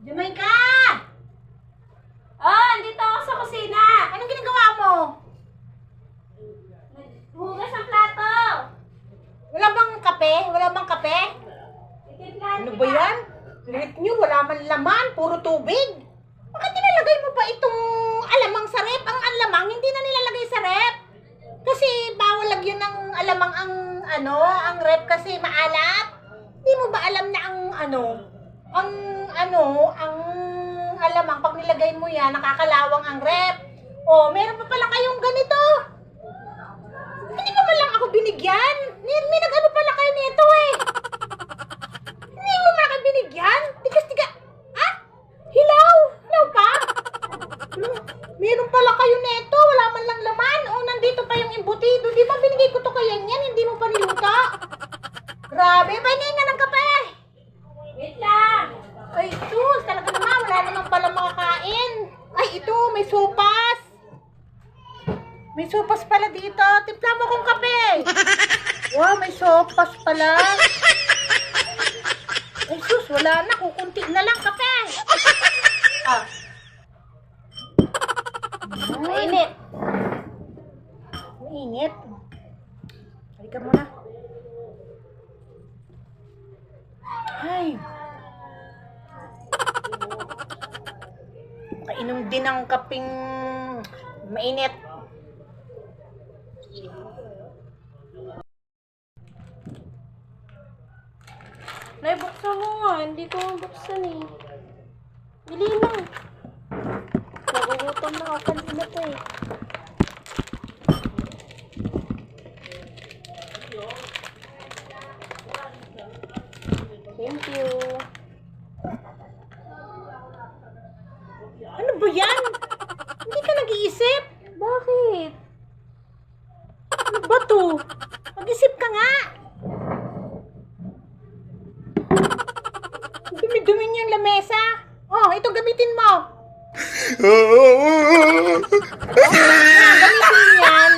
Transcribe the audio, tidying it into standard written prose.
Jamaica! Oh, andito ako sa kusina. Anong ginagawa mo? Hugas ang plato. Wala bang kape? Wala bang kape? Itimplahan Ano kita. ba yan? Lit nyo, wala man laman, puro tubig. Bakit nilalagay mo pa itong alamang sa rep? Ang alamang, hindi na nilalagay sa rep. Kasi bawal lagyan ng alamang ang rep kasi maalat. Hindi mo ba alam na ang alamang pag nilagay mo yan, nakakalawang ang rep. Oh, meron pa pala kayong ganito. Hindi mo man lang ako binigyan. May nag-ano pala kayo nito eh. Hindi mo man ako binigyan. Tigas-tiga. Ah? Hilaw? Hilaw pa? Meron pala kayo nito. Wala man lang laman. Oh, nandito pa yung embutido. Di ba binigay ko to kaya yan? Hindi mo pa niluto. Grabe. Pahingi nga ng kape. Wait lang. Ay, sus. Talaga naman. Wala naman pala makakain. Ay, ito. May sopas. May sopas pala dito. Timpla mo kong kape. Wow, may sopas pala. Ay, sus. Wala na. Kukunti na lang kape. Ah. Mainit. Mainit. Halika muna. Ay. Makainom din ng kaping mainit. Nay, buksan mo nga. Hindi ko buksan eh. Bili na. Nagugutom na ako kanina pa eh. Thank you. Ano ba yan? Hindi ka nag-iisip? Bakit? Ano ba to? Mag-isip ka nga. Dumi-dumi niyang lamesa. Oh, ito gamitin mo. Gamitin mo yan.